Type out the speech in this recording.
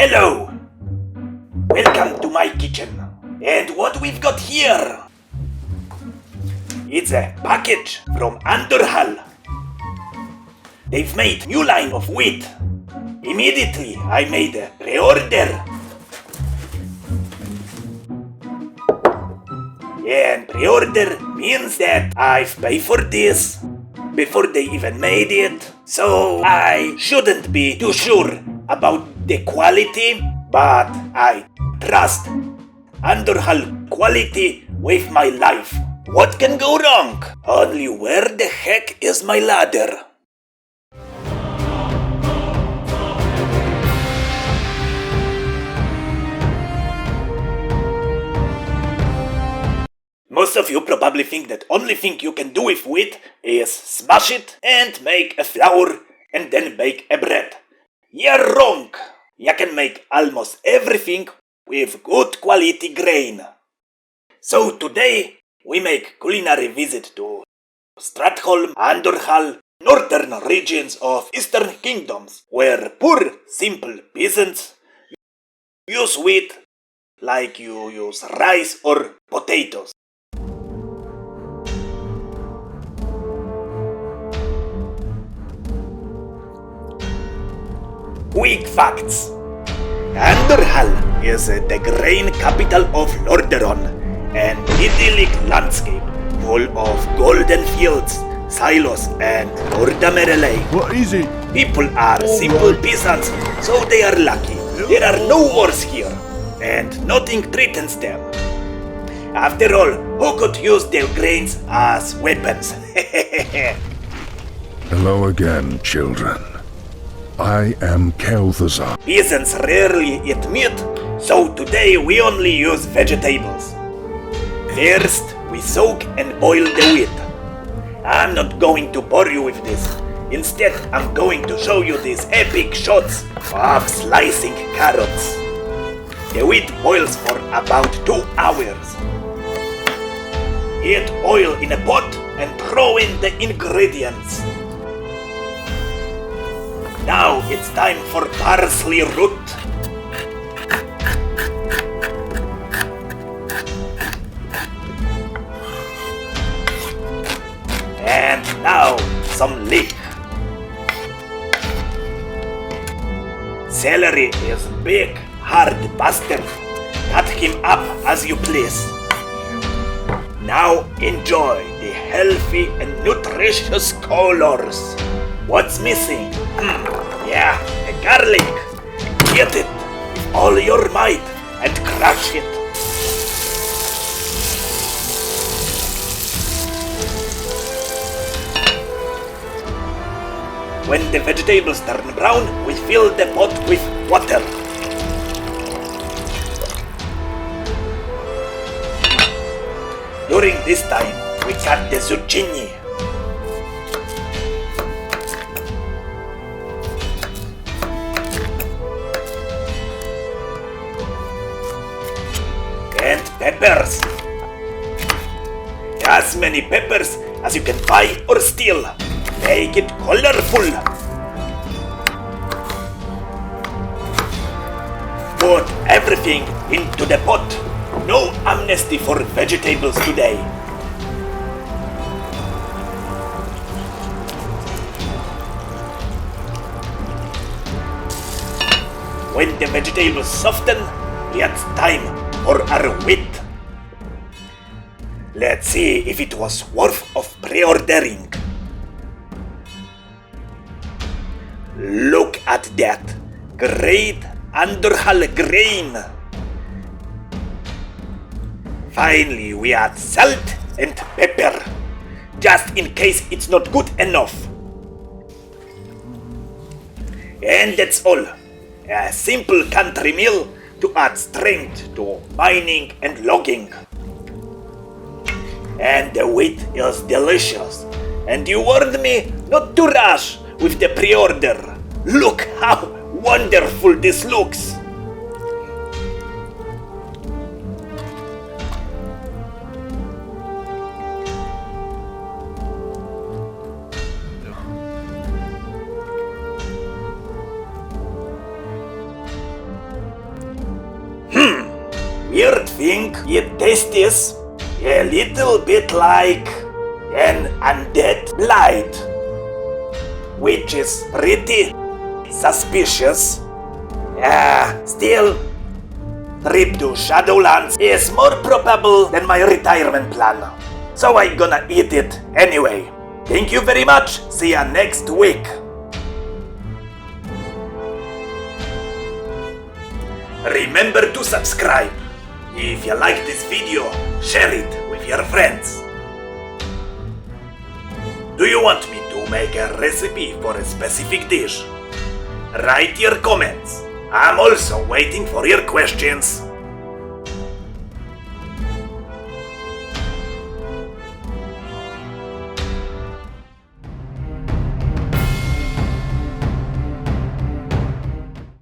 Hello! Welcome to my kitchen. And what we've got here? It's a package from Underhall. They've made new line of wheat. Immediately I made a pre-order. And pre-order means that I've paid for this before they even made it. So I shouldn't be too sure about the quality, but I trust Underhall quality with my life. What can go wrong? Only where the heck is my ladder? Most of you probably think that only thing you can do with wheat is smash it and make a flour and then bake a bread. You're wrong. You can make almost everything with good quality grain. So today we make culinary visit to Stratholm, Underhall, northern regions of Eastern Kingdoms, where poor simple peasants use wheat like you use rice or potatoes. Quick facts. Underhall is the grain capital of Lordaeron, an idyllic landscape full of golden fields, silos, and Nordamerelay. What is it? People are simple peasants, so they are lucky. There are no wars here, and nothing threatens them. After all, who could use their grains as weapons? Hello again, children. I am Kel'Thuzad. Peasants rarely eat meat, so today we only use vegetables. First, we soak and boil the wheat. I'm not going to bore you with this. Instead, I'm going to show you these epic shots of slicing carrots. The wheat boils for about 2 hours. Add oil in a pot and throw in the ingredients. Now it's time for parsley root. And now some leek. Celery is big, hard bastard. Cut him up as you please. Now enjoy the healthy and nutritious colors. What's missing? Yeah, the garlic. Get it with all your might and crush it. When the vegetables turn brown, we fill the pot with water. During this time, we cut the zucchini. And peppers. As many peppers as you can buy or steal. Make it colorful. Put everything into the pot. No amnesty for vegetables today. When the vegetables soften, it's time for our wheat. Let's see if it was worth of pre-ordering. Look at that. Great Underhall grain. Finally, we add salt and pepper. Just in case it's not good enough. And that's all. A simple country meal to add strength to mining and logging. And the wheat is delicious. And you warned me not to rush with the pre-order. Look how wonderful this looks. think it tastes a little bit like an undead blight, which is pretty suspicious. Still, trip to Shadowlands is more probable than my retirement plan, so I'm gonna eat it anyway. Thank you very much, see ya next week. Remember to subscribe. If you like this video, share it with your friends. Do you want me to make a recipe for a specific dish? Write your comments. I'm also waiting for your questions.